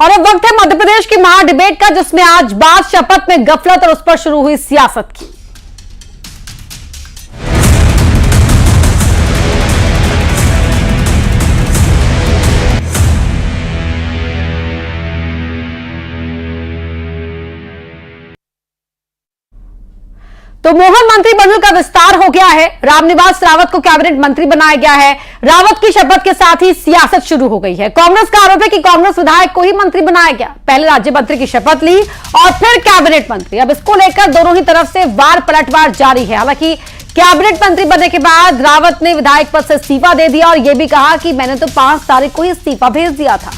और अब वक्त है मध्य प्रदेश की महा डिबेट का, जिसमें आज बात शपथ में गफलत और उस पर शुरू हुई सियासत की। तो मोहन मंत्रिमंडल का विस्तार हो गया है। रामनिवास रावत को कैबिनेट मंत्री बनाया गया है। रावत की शपथ के साथ ही सियासत शुरू हो गई है। कांग्रेस का आरोप है कि कांग्रेस विधायक को ही मंत्री बनाया गया। पहले राज्य मंत्री की शपथ ली और फिर कैबिनेट मंत्री। अब इसको लेकर दोनों ही तरफ से वार पलटवार जारी है। हालांकि कैबिनेट मंत्री बनने के बाद रावत ने विधायक पद से इस्तीफा दे दिया और यह भी कहा कि मैंने तो 5 तारीख को ही इस्तीफा भेज दिया था।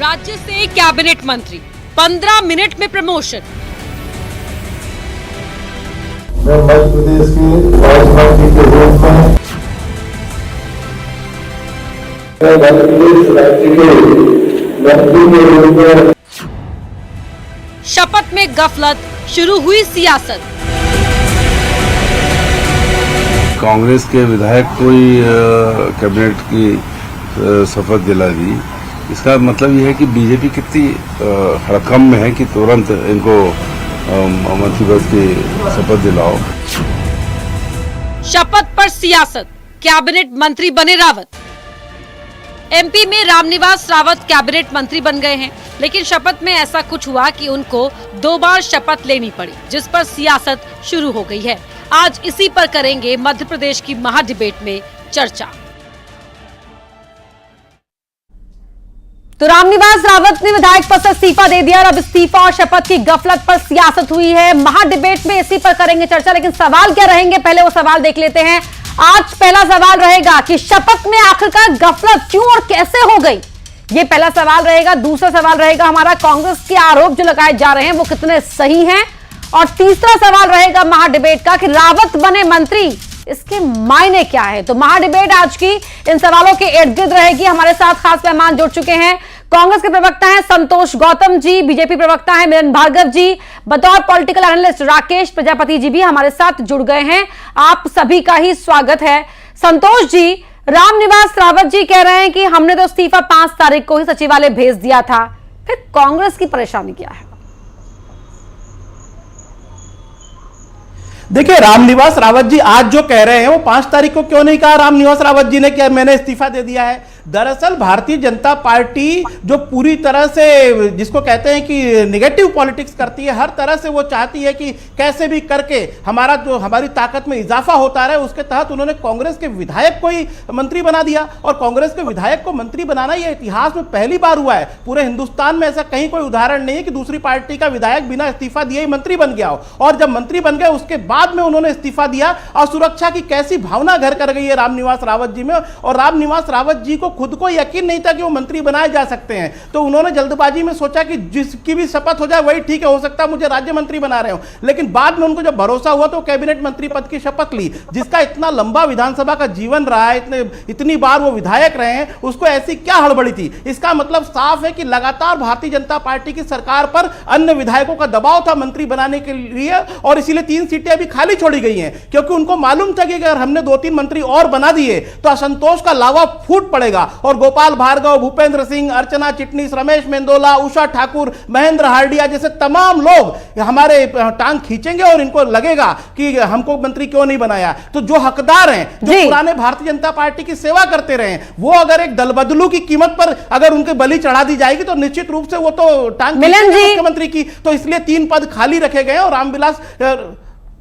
राज्य से कैबिनेट मंत्री, 15 मिनट में प्रमोशन। मैं मध्य प्रदेश के राज्यमंत्री के रूप में शपथ में गफलत, शुरू हुई सियासत। कांग्रेस के विधायक को ही कैबिनेट की शपथ दिला दी। इसका मतलब यह है कि बीजेपी कितनी हड़कंप में है कि तुरंत इनको मंत्री पद की शपथ दिलाओ। शपथ पर सियासत, कैबिनेट मंत्री बने रावत। एमपी में रामनिवास रावत कैबिनेट मंत्री बन गए हैं, लेकिन शपथ में ऐसा कुछ हुआ कि उनको 2 बार शपथ लेनी पड़ी, जिस पर सियासत शुरू हो गई है। आज इसी पर करेंगे मध्य प्रदेश की महा डिबेट में चर्चा। तो रामनिवास रावत ने विधायक पद से इस्तीफा दे दिया और अब इस्तीफा और शपथ की गफलत पर सियासत हुई है। महा डिबेट में इसी पर करेंगे चर्चा, लेकिन सवाल क्या रहेंगे, पहले वो सवाल देख लेते हैं। आज पहला सवाल रहेगा कि शपथ में आखिरकार गफलत क्यों और कैसे हो गई, ये पहला सवाल रहेगा। दूसरा सवाल रहेगा हमारा, कांग्रेस के आरोप जो लगाए जा रहे हैं वो कितने सही हैं। और तीसरा सवाल रहेगा महा डिबेट का कि रावत बने मंत्री, इसके मायने क्या है। तो महा डिबेट आज की इन सवालों के इर्द गिर्द रहेगी। हमारे साथ खास मेहमान जुड़ चुके हैं। कांग्रेस के प्रवक्ता हैं संतोष गौतम जी, बीजेपी प्रवक्ता हैं मिलन भार्गव जी, बतौर पॉलिटिकल एनालिस्ट राकेश प्रजापति जी भी हमारे साथ जुड़ गए हैं। आप सभी का ही स्वागत है। संतोष जी, रामनिवास रावत जी कह रहे हैं कि हमने तो इस्तीफा 5 तारीख को ही सचिवालय भेज दिया था, फिर कांग्रेस की परेशानी क्या है? देखिए, रामनिवास रावत जी आज जो कह रहे हैं वो 5 तारीख को क्यों नहीं कहा रामनिवास रावत जी ने कि मैंने इस्तीफा दे दिया है। दरअसल भारतीय जनता पार्टी जो पूरी तरह से जिसको कहते हैं कि नेगेटिव पॉलिटिक्स करती है, हर तरह से वो चाहती है कि कैसे भी करके हमारी ताकत में इजाफा होता रहे। उसके तहत उन्होंने कांग्रेस के विधायक को ही मंत्री बना दिया और कांग्रेस के विधायक को मंत्री बनाना ये इतिहास में पहली बार हुआ है। पूरे हिंदुस्तान में ऐसा कहीं कोई उदाहरण नहीं है कि दूसरी पार्टी का विधायक बिना इस्तीफा दिए ही मंत्री बन गया हो। और जब मंत्री बन गए उसके बाद में उन्होंने इस्तीफा दिया और सुरक्षा की कैसी भावना घर कर गई है रामनिवास रावत जी में। और रामनिवास रावत जी को खुद को यकीन नहीं था कि वो मंत्री बनाए जा सकते हैं, तो उन्होंने जल्दबाजी में सोचा कि जिसकी भी शपथ हो जाए वही ठीक है, हो सकता है मुझे राज्य मंत्री बना रहे हो। लेकिन बाद में उनको जब भरोसा हुआ तो कैबिनेट मंत्री पद की शपथ ली। जिसका इतना लंबा विधानसभा का जीवन रहा है, इतनी बार वो विधायक रहे हैं, उसको ऐसी क्या हड़बड़ी थी। इसका मतलब साफ है कि लगातार भारतीय जनता पार्टी की सरकार पर अन्य विधायकों का दबाव था मंत्री बनाने के लिए, और इसीलिए 3 सीटें अभी खाली छोड़ी गई हैं, क्योंकि उनको मालूम था कि अगर हमने 2-3 मंत्री और बना दिए तो असंतोष का लावा फूट पड़ेगा और गोपाल भार्गव, भूपेंद्र सिंह, अर्चना चिटनीस, रमेश मेंदोला, उषा ठाकुर, महेंद्र हार्डिया जैसे तमाम लोग हमारे टांग खींचेंगे और इनको लगेगा कि हमको मंत्री क्यों नहीं बनाया। तो जो हकदार हैं, जो पुराने भारतीय जनता पार्टी की सेवा करते रहे, वो अगर एक दलबदलू की कीमत पर अगर उनके बलि चढ़ा दी जाएगी तो निश्चित रूप से वो तो टांग खींचेंगे मुख्यमंत्री की। तो इसलिए 3 पद खाली रखे गए और रामविलास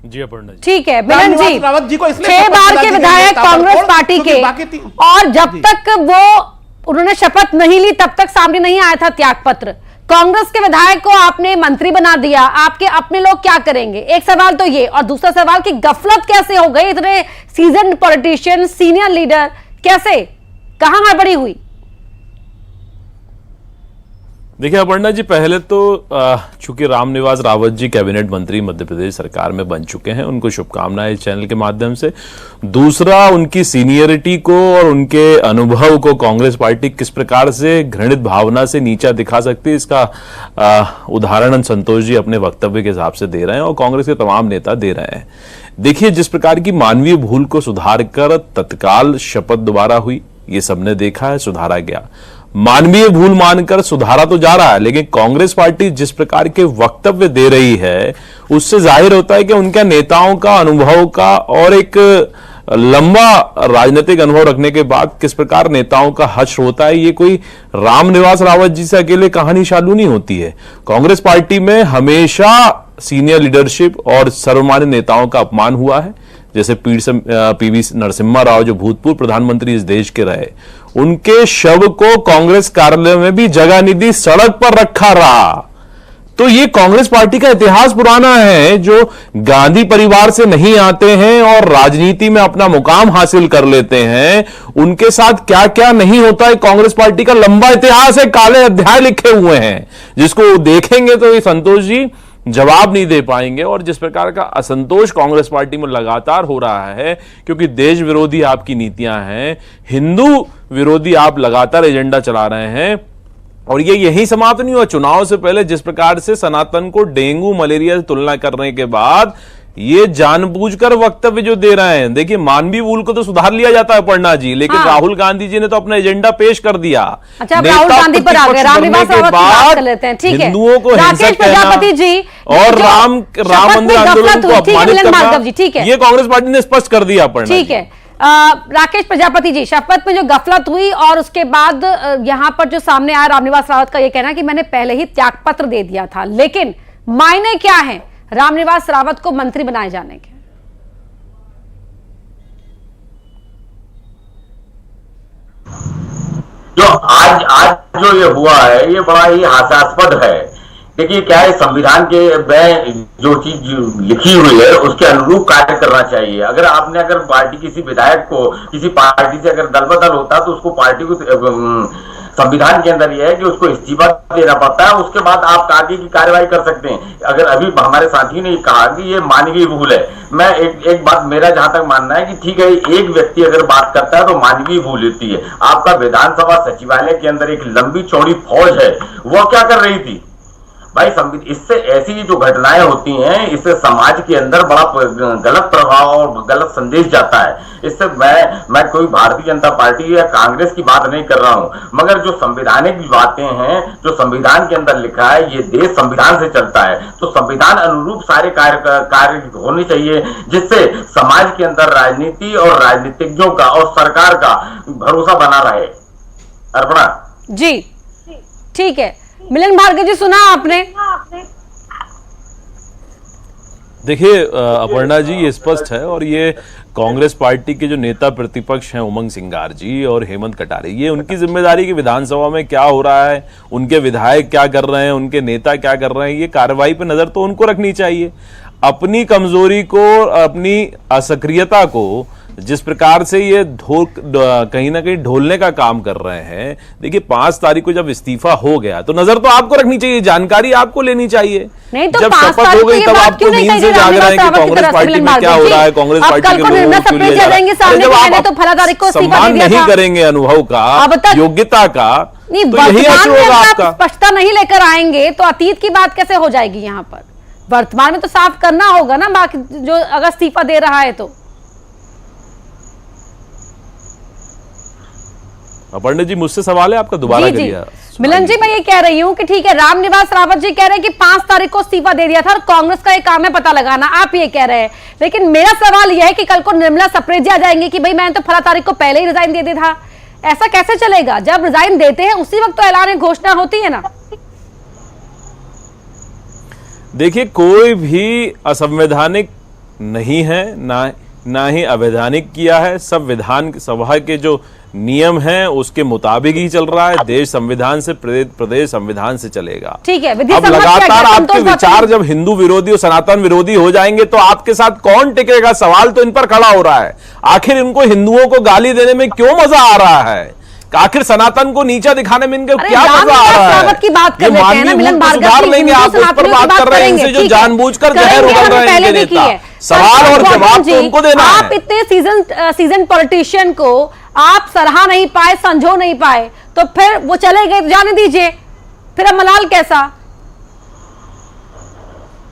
जी ठीक है मिलन जी, रावत जी को 6 बार के विधायक कांग्रेस पार्टी के, और जब तक वो उन्होंने शपथ नहीं ली तब तक सामने नहीं आया था त्याग पत्र। कांग्रेस के विधायक को आपने मंत्री बना दिया, आपके अपने लोग क्या करेंगे? एक सवाल तो ये, और दूसरा सवाल कि गफलत कैसे हो गई? इतने सीजन पॉलिटिशियन, सीनियर लीडर, कैसे, कहां गड़बड़ी हुई? देखिए अपर्णा जी, पहले तो चूंकि रामनिवास रावत जी कैबिनेट मंत्री मध्य प्रदेश सरकार में बन चुके हैं, उनको शुभकामनाएं इस चैनल के माध्यम से। दूसरा, उनकी सीनियरिटी को और उनके अनुभव को कांग्रेस पार्टी किस प्रकार से घृणित भावना से नीचा दिखा सकती है, इसका उदाहरण संतोष जी अपने वक्तव्य के हिसाब से दे रहे हैं और कांग्रेस के तमाम नेता दे रहे हैं। देखिए, जिस प्रकार की मानवीय भूल को सुधार कर तत्काल शपथ दोबारा हुई, ये सबने देखा है, सुधारा गया। मानवीय भूल मानकर सुधारा तो जा रहा है, लेकिन कांग्रेस पार्टी जिस प्रकार के वक्तव्य दे रही है उससे जाहिर होता है कि उनके नेताओं का अनुभव का और एक लंबा राजनीतिक अनुभव रखने के बाद किस प्रकार नेताओं का हश्र होता है। ये कोई रामनिवास रावत जी से अकेले कहानी चालू नहीं होती है। कांग्रेस पार्टी में हमेशा सीनियर लीडरशिप और सर्वमान्य नेताओं का अपमान हुआ है। जैसे पीवी नरसिम्हा राव, जो भूतपूर्व प्रधानमंत्री इस देश के रहे, उनके शव को कांग्रेस कार्यालय में भी जगह नहीं दी, सड़क पर रखा रहा। तो ये कांग्रेस पार्टी का इतिहास पुराना है। जो गांधी परिवार से नहीं आते हैं और राजनीति में अपना मुकाम हासिल कर लेते हैं, उनके साथ क्या क्या नहीं होता है, कांग्रेस पार्टी का लंबा इतिहास है, काले अध्याय लिखे हुए हैं, जिसको देखेंगे तो ये संतोष जी जवाब नहीं दे पाएंगे। और जिस प्रकार का असंतोष कांग्रेस पार्टी में लगातार हो रहा है, क्योंकि देश विरोधी आपकी नीतियां हैं, हिंदू विरोधी आप लगातार एजेंडा चला रहे हैं, और ये यही समाप्त नहीं हुआ। चुनाव से पहले जिस प्रकार से सनातन को डेंगू मलेरिया से तुलना करने के बाद ये जानबूझकर वक्तव्य जो दे रहे हैं, देखिए मानवीय भूल को तो सुधार लिया जाता है पढ़ना जी, लेकिन राहुल गांधी जी ने तो अपना एजेंडा पेश कर दिया। अच्छा, राहुल गांधी पर आ गए, रामनिवास रावत की बात कर लेते हैं, ठीक है। हिंदुओं को राकेश प्रजापति जी और राम मंदिर आंदोलन को अपमानित करना, ये कांग्रेस पार्टी ने स्पष्ट कर दिया पढ़ना। ठीक है, राकेश प्रजापति जी, शपथ में जो गफलत हुई और उसके बाद यहां पर जो सामने आया रामनिवास रावत का ये कहना कि मैंने पहले ही त्यागपत्र दे दिया था, लेकिन मायने क्या है रामनिवास रावत को मंत्री बनाए जाने के? जो आज जो ये हुआ है, ये बड़ा ही हास्यास्पद है। देखिए क्या है, संविधान के में जो चीज लिखी हुई है उसके अनुरूप कार्य करना चाहिए। अगर पार्टी किसी विधायक को किसी पार्टी से अगर दल बदल होता है तो उसको पार्टी को संविधान के अंदर यह है कि उसको इस्तीफा देना पड़ता है, उसके बाद आप आगे की कार्रवाई कर सकते हैं। अगर अभी हमारे साथी ने कहा कि ये मानवीय भूल है, मैं एक बात मेरा जहां तक मानना है कि ठीक है, एक व्यक्ति अगर बात करता है तो मानवीय भूल होती है। आपका विधानसभा सचिवालय के अंदर एक लंबी चौड़ी फौज है, वह क्या कर रही थी भाई? इससे ऐसी जो घटनाएं होती हैं, इससे समाज के अंदर बड़ा गलत प्रभाव और गलत संदेश जाता है। इससे मैं कोई भारतीय जनता पार्टी या कांग्रेस की बात नहीं कर रहा हूं, मगर जो संवैधानिक बातें हैं, जो संविधान के अंदर लिखा है, ये देश संविधान से चलता है, तो संविधान अनुरूप सारे कार्य होने चाहिए, जिससे समाज के अंदर राजनीति और राजनीतिज्ञों का और सरकार का भरोसा बना रहे। अर्पणा जी, ठीक है। मिलन भार्गव जी, सुना आपने? देखिए अपर्णा जी, ये स्पष्ट है, और ये कांग्रेस पार्टी के जो नेता प्रतिपक्ष हैं उमंग सिंगार जी और हेमंत कटारे, ये उनकी जिम्मेदारी कि विधानसभा में क्या हो रहा है, उनके विधायक क्या कर रहे हैं, उनके नेता क्या कर रहे हैं, ये कार्रवाई पे नजर तो उनको रखनी चाहिए। अपनी कमजोरी को, अपनी असक्रियता को जिस प्रकार से ये कहीं ना कहीं ढोलने का काम कर रहे हैं, देखिए 5 तारीख को जब इस्तीफा हो गया तो नजर तो आपको रखनी चाहिए, जानकारी आपको लेनी चाहिए। नहीं तो जब शपथ हो गई तब आपको नींद से जाग रहे हैं कि कांग्रेस पार्टी में क्या हो रहा है, कांग्रेस पार्टी के लोगों को लिए जब आप सम्मान नहीं करेंगे अनुभव का, योग्यता का, तो यही असर होगा आपका। स्पष्टता नहीं लेकर आएंगे तो अतीत की बात कैसे हो जाएगी? यहाँ पर वर्तमान में तो साफ करना होगा ना, बाकी जो अगर इस्तीफा दे रहा है तो। पंडित जी, मुझसे सवाल है आपका, दोबारा करिए। मिलन जी, मैं ये कह रही हूं कि ठीक है, रामनिवास रावत जी कह रहे हैं कि 5 तारीख को इस्तीफा दे दिया था और कांग्रेस का एक काम है पता लगाना, आप ये कह रहे हैं, लेकिन मेरा सवाल यह है कि कल को निर्मला सप्रेजा आ जाएंगे कि भाई मैंने तो 15 तारीख को पहले ही रिजाइन दे दिया था। ऐसा कैसे चलेगा? जब रिजाइन देते हैं उसी वक्त तो ऐलान घोषणा होती है ना। देखिए, कोई भी असंवैधानिक नहीं है, ना ही अवैधानिक किया है। सब विधान सभा के जो नियम है उसके मुताबिक ही चल रहा है। देश संविधान से, प्रदेश संविधान से चलेगा। ठीक है। अब लगातार आपके विचार जब हिंदू विरोधी और सनातन विरोधी हो जाएंगे तो आपके साथ कौन टिकेगा? सवाल तो इन पर खड़ा हो रहा है। आखिर इनको हिंदुओं को गाली देने में क्यों मजा आ रहा है? आखिर सनातन को नीचा दिखाने में इनके अरे क्या मजा आ रहा है? रावत की बात कर ये लेते हैं ना, मानवीय मिलन मूल्य भार्गव सुधार की लेंगे, हिंदू आप उस पर सनातनियों की बात कर रहे हैं, करेंगे, इनसे जो ठीक है। जानबूझकर जहर करेंगे, उगल हमने रहे हैं पहले इनके भी की नेता। है। सवाल और जवाब तो उनको देना है। आप इतने सीजन पॉलिटिशियन को आप सराहा नहीं पाए, समझो नहीं पाए, तो फिर वो चले गए, जाने दीजिए, फिर अब मलाल कैसा?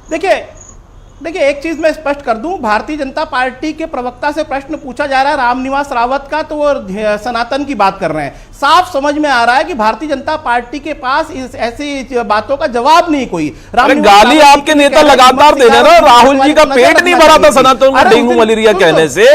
देखिए एक चीज मैं स्पष्ट कर दूं, भारतीय जनता पार्टी के प्रवक्ता से प्रश्न पूछा जा रहा है रामनिवास रावत का, तो वो सनातन की बात कर रहे हैं। साफ समझ में आ रहा है कि भारतीय जनता पार्टी के पास ऐसी बातों का जवाब नहीं कोई। अरे गाली आपके नेता लगातार दे रहे हैं ना, राहुल जी का पेट नहीं भरा था सनातन को डेंगू मलेरिया कहने से,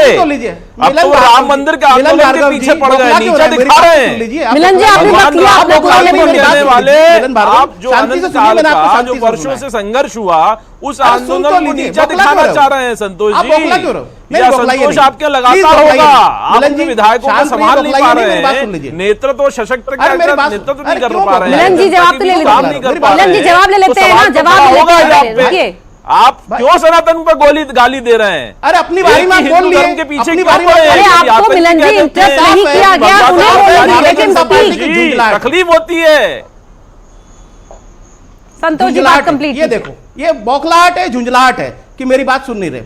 अब तो राम मंदिर के आंदोलन के पीछे पड़ गए, नीचा दिखा रहे हैं। मिलन जी, आपने बात किया, आपने कहने वाले आप जो शांति से अनंत सुनिए, काल मैंने आपको का शांति जो से वर्षों सुनना से है। संघर्ष हुआ, उस अरे सुन तो आंदोलन को लीजिए, नीचा बौखला दिखाना क्यों चाह रहे हो? रहे हैं संतोष आप बौखला क्यों जी। रहे हो? नहीं, या बौखलाइए संतोष नहीं। आपके प्लीज लगातार होगा, बौखलाइए नहीं। आप मिलन अपने जी, विधायकों को शांत संभाल रहिए, नहीं पा बौखलाइए रहे नहीं, मेरी बात सुन हैं, लीजिए। नेतृत्व सशक्त अरे मेरी बात- नेतृत्व अरे नहीं कर क्यों पा रहे हैं, मिलन जी, जवाब तो ले जनता की लीजिए। काम नहीं कर पा मिलन रहे जी, जवाब ले हैं, लेते तो हैं ना, सवाल तो जवाब खड़ा ले होगा लेते यहाँ हैं, पे। रुकिए। आप क्यों सनातन पर गाली दे रहे हैं? अरे अपनी बारी में एक ही बोल हिंदू लिए, धर्म के पीछे अपनी क्यों बारी में पड़े हैं? अरे ये आपको आतंकी मिलन जी कहते हैं। इंटरेस्ट नहीं किया गया, भगवान उन्हें साहब बोल है, दीजिए, लेकिन जनता पार्टी की प्लीज झुंझलाहट। तकलीफ होती है। संतोष जी झुंझलाहट बात है। कंप्लीट ये देखो, ये बौखलाहट है, झुंझलाहट है कि मेरी बात सुन नहीं रहे।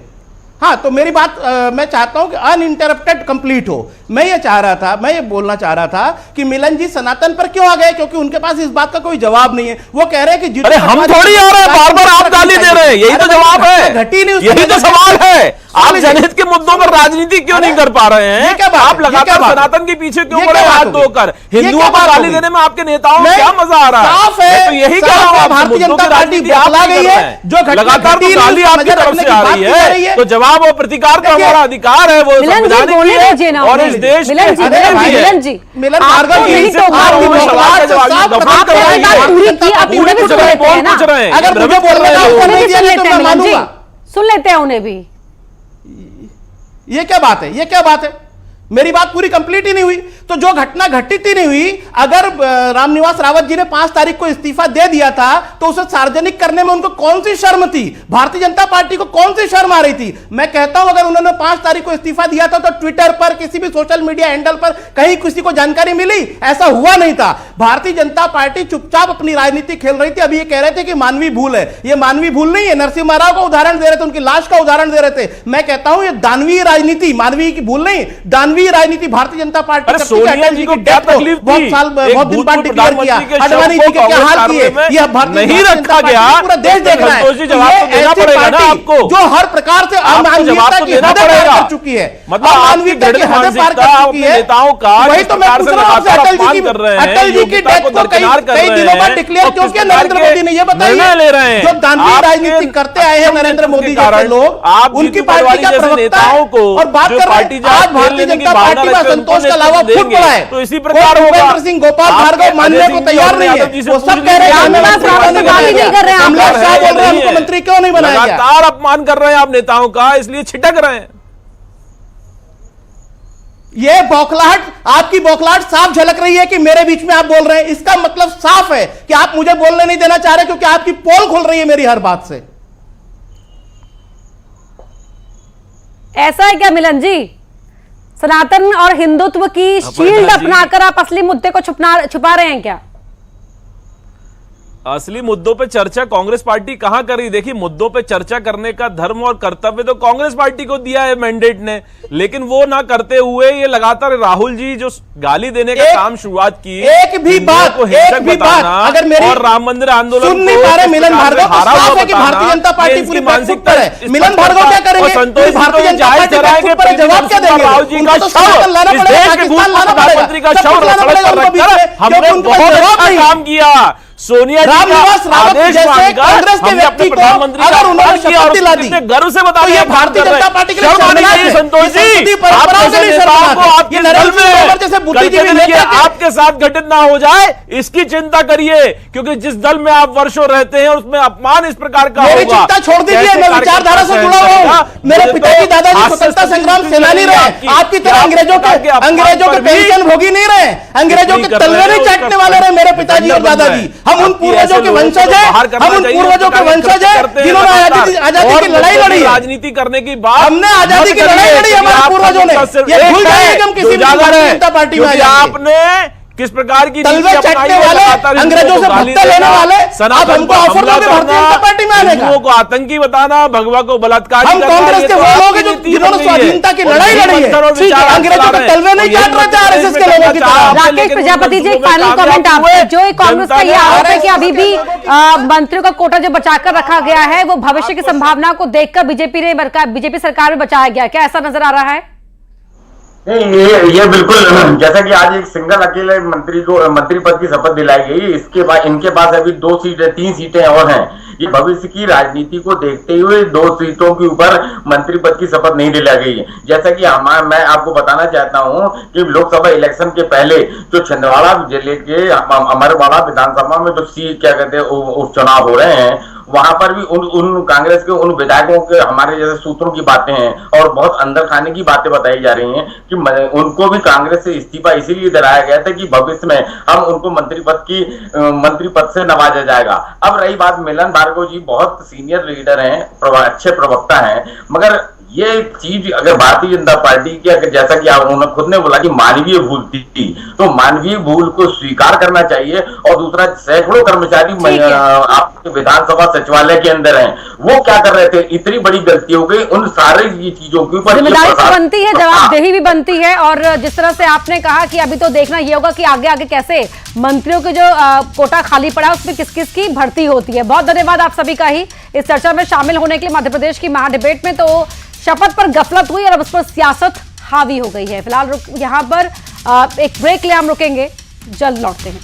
हाँ, तो मेरी बात मैं चाहता हूं कि अनइंटरप्टेड कंप्लीट हो। मैं ये बोलना चाह रहा था कि मिलन जी सनातन पर क्यों आ गए, क्योंकि उनके पास इस बात का कोई जवाब नहीं है। वो कह रहे हैं कि अरे हम थोड़ी आ रहे हैं, बार बार आप गाली दे रहे हैं, यही तो जवाब है, घटी नहीं, यही तो सवाल है। आप जनहित के मुद्दों पर राजनीति क्यों नहीं कर पा रहे ये हैं? क्या बात है? आप ये क्या लगातार बात है? सनातन के पीछे क्यों ये पड़े क्या बात हाथ होगी? धोकर? ये हिंदुओं क्या को बात गाली होगी? देने में आपके नेताओं को नहीं, क्या मजा आ रहा है? साफ है, मैं तो यही कह साफ रहा हूं, है, आप भारतीय मुद्दों जनता की पार्टी राजनीति आप बौखला नहीं गई कर है, रहे हैं। जो घटना लगातार घटी तो नहीं, गाली उसको आपकी नजर तरफ रखने से की आ बात रही की जा रही है, है। तो जवाब और प्रतिकार का देखिए, हमारा अधिकार है, वो मिलन जी, संवैधानिक बोलने भी दीजिए ना है और उन्हें। इस देश मिलन के जी, हृदय मिलन भी जी, है। मिलन जी, मिलन आपको भार्गव जी, यही तो आप बात भी बोल रहे सवाल हैं। के जवाब आप दफन आपने कर ये रही बात है। पूरी की, आप पूरी उन्हें भी पूछ सुन रहे हैं, लेते हैं ना। पूछ रहे हैं। अगर मुझे भ्रमित बोलने कर का रहे हो। अवसर उन्हें नहीं भी दिया सुन तो लेते हैं मैं मिलन जी, मानूंगा। सुन लेते हैं उन्हें भी। ये क्या बात है, ये क्या बात है? मेरी बात पूरी कंप्लीट ही नहीं हुई। तो जो घटना घटित ही नहीं हुई, अगर रामनिवास रावत जी ने 5 तारीख को इस्तीफा दे दिया था तो उसे सार्वजनिक करने में उनको कौन सी शर्म थी? भारतीय जनता पार्टी को कौन सी शर्म आ रही थी? मैं कहता हूं, अगर उन्होंने 5 तारीख को इस्तीफा दिया था तो ट्विटर पर, किसी भी सोशल मीडिया हैंडल पर कहीं किसी को जानकारी मिली? ऐसा हुआ नहीं था। भारतीय जनता पार्टी चुपचाप अपनी राजनीति खेल रही थी। अभी ये कह रहे थे कि मानवीय भूल है, ये मानवीय भूल नहीं है। नरसिम्हा राव का उदाहरण दे रहे थे, उनकी लाश का उदाहरण दे रहे थे। मैं कहता हूं ये दानवीय राजनीति, मानवीय की भूल नहीं, दानवीय राजनीति भारतीय जनता पार्टी अरे करती है। सोनिया अटल जी जी को की क्या डेथ को तकलीफ थी? बहुत दिन बाद डिक्लेयर किया। प्रधानमंत्री के अडवाणी शव जी को के क्या कांग्रेस हाल किए, कार्यालय में ये भारतीय नहीं जनता रखा पार्टी गया। पूरा देश देख रहा है। संतोष जी, जवाब तो ये देना ऐसी पड़ेगा ना पार्टी आपको। जो हर प्रकार से आपको जवाब अमानवीयता तो की देना हदें पार पड़ेगा। कर चुकी है। मतलब आपकी अमानवीयता की दृढ़ हदें पार मानसिकता, कर आप चुकी अपने है। नेताओं का वही जिस तो मैं प्रकार पूछ से रहा हूं आपसे, लगातार अटल अपमान जी कर रहे हैं, की योग्यता डेथ को को दरकिनार कर कई रहे दिनों बाद हैं, डिक्लेयर और क्यों किस किया प्रकार नरेंद्र के मोदी ने? ये बताइए। निर्णय ले रहे हैं। जो दानवीय आपके राजनीति करते आए हैं नरेंद्र मोदी जैसे कारण लोग, आप उनकी जीतू पार्टी पटवारी का जैसे प्रवक्ता नेताओं है को और बात जो कर रहे पार्टी हैं। जहाँ आज खेल भारतीय लेने की जनता भावना पार्टी में रखते हैं, संतोष उनको के अलावा नेतृत्व फूट पड़ा है। देंगे। तो इसी प्रकार कोई होगा। भूपेंद्र सिंह गोपाल आप भार्गव मानने अजय को सिंह तैयार जी नहीं और है। यादव जी से वो पूछ सब कह रहे हैं लीजिए, हमें आप मंत्री बात बनाया नहीं गया। कर रहे हैं, आप कमलेश बात शाह है, बोल रहे हैं नहीं हमको है। मंत्री क्यों नहीं बनाया गया? लगातार अपमान कर रहे हैं आप नेताओं का, इसलिए छिटक रहे हैं। ये बौखलाहट, आपकी बौखलाहट साफ झलक रही है कि मेरे बीच में आप बोल रहे हैं। इसका मतलब साफ है कि आप मुझे बोलने नहीं देना चाह रहे, क्योंकि आपकी पोल खुल रही है मेरी हर बात से। ऐसा है क्या मिलन जी? सनातन और हिंदुत्व की शील्ड अपनाकर आप असली मुद्दे को छुपा रहे हैं क्या? असली मुद्दों पे चर्चा कांग्रेस पार्टी कहां कर रही? देखिए, मुद्दों पे चर्चा करने का धर्म और कर्तव्य तो कांग्रेस पार्टी को दिया है मैंडेट ने, लेकिन वो ना करते हुए ये लगातार राहुल जी जो गाली देने का काम शुरुआत की, एक भी बात, एक भी बात अगर मेरी और राम मंदिर आंदोलन सुन नहीं पा रहे मिलन भार्गव, तो साफ है कि भारतीय जनता पार्टी पूरी मानसिकता है। मिलन भार्गव क्या करेंगे? भारतीय जनता पार्टी बैकफुट पर है, जवाब क्या देंगे? राहुल जी का उनको तो सनातन लाना पड़ेगा, पाकिस्तान लाना पड़ेगा, प्रधानमंत्री का सब शव कुछ लाना पड़ेगा उनको बीच में, हमने क्योंकि उनको बहुत जवाब अच्छा नहीं। काम किया। सोनिया जी रामनिवास का रावत आदेश जैसे मानकर कांग्रेस के हमने व्यक्ति अपने को प्रधानमंत्री का अगर उन्होंने अपमान किया और शपथ दिला दी, कितने गर्व से बता तो रहे ये हैं, भारतीय काम कर जनता रहे पार्टी के लिए हैं। शर्म आनी शर्मनाक चाहिए है। संतोष जी, संस्कृति परंपरा आप के लिए जैसे शर्मनाक नेताओं को है। आपके ये दल नरेंद्र सिंह तोमर जैसे में बुद्धिजीवी कल के दिन नेता ये आपके साथ घटित ना हो जाए, इसकी चिंता करिए, क्योंकि जिस दल में आप वर्षों रहते हैं उसमें अपमान इस प्रकार का मेरी होगा। चिंता छोड़ दीजिए, कैसे मैं विचारधारा से जुड़ा हुआ हूं। मेरे पिताजी दादाजी स्वतंत्रता संग्राम सेनानी रहे, आपकी तरह अंग्रेजों के पेंशन भोगी नहीं रहे, अंग्रेजों के तलवे नहीं चाटने वाले रहे मेरे पिताजी और दादाजी। हम उन पूर्वजों के वंशज हैं, हम उन पूर्वजों के वंशज हैं जिन्होंने आजादी की लड़ाई लड़ी, राजनीति करने की बात, हमने आजादी की लड़ाई लड़ी, हमारे पूर्वजों ने। ये भूल जाएंगे हम किसी भी भारतीय जनता पार्टी में आपने किस प्रकार की तलवे चटने वाले, अंग्रेजों से भत्ते लेने वाले, आप हमको ऑफर दोगे भारतीय जनता पार्टी में आने का? को आतंकी बताना, भगवा को बलात्कारी, हम कांग्रेस के वो लोग हैं जिन्होंने स्वाधीनता की लड़ाई लड़ी है। अंग्रेजों के तलवे नहीं काट रहे थे आरएसएस के लोगों की तरह। राकेश प्रजापति जी, एक फाइनल कमेंट आपसे। जो कांग्रेस का ये आरोप है कि अभी भी मंत्रियों का कोटा जो बचाकर रखा गया है वो भविष्य की संभावना को देखकर बीजेपी सरकार में बचाया गया, क्या ऐसा नजर आ रहा है? नहीं, ये बिल्कुल, जैसा कि आज एक सिंगल अकेले मंत्री को मंत्री पद की शपथ दिलाई गई, इसके बाद इनके पास अभी 3 सीटें और हैं। ये भविष्य की राजनीति को देखते हुए 2 सीटों के ऊपर मंत्री पद की शपथ नहीं दिलाई गई है। जैसा कि मैं आपको बताना चाहता हूं कि लोकसभा इलेक्शन के पहले जो छिंदवाड़ा जिले के अमरवाड़ा विधानसभा में जो क्या कहते हैं उपचुनाव हो रहे हैं, वहां पर भी उन कांग्रेस के उन विधायकों के हमारे जैसे सूत्रों की बातें हैं और बहुत अंदर खाने की बातें बताई जा रही हैं कि उनको भी कांग्रेस से इस्तीफा इसीलिए दिलाया गया था कि भविष्य में हम उनको मंत्री पद से नवाजा जाएगा। अब रही बात, मिलन भार्गव जी बहुत सीनियर लीडर हैं, अच्छे प्रवक्ता हैं, मगर ये चीज अगर भारतीय जनता पार्टी की, अगर जैसा कि उन्होंने खुद ने बोला कि मानवीय भूल थी, तो मानवीय भूल को स्वीकार करना चाहिए। और दूसरा, सैकड़ों कर्मचारी आपके विधानसभा सचिवालय के अंदर हैं, वो क्या कर रहे थे? इतनी बड़ी गलती हो गई, उन सारे ये चीजों के ऊपर जिम्मेदारी तो बनती है, जवाबदेही भी बनती है। और जिस तरह से आपने कहा कि अभी तो देखना ये होगा कि आगे आगे कैसे मंत्रियों के जो कोटा खाली पड़ा उसमें किस किस की भर्ती होती है। बहुत धन्यवाद आप सभी का ही इस चर्चा में शामिल होने के लिए। मध्य प्रदेश की महाडिबेट में तो शपथ पर गफलत हुई और अब उस पर सियासत हावी हो गई है। फिलहाल यहाँ पर एक ब्रेक ले हम रुकेंगे, जल्द लौटते हैं।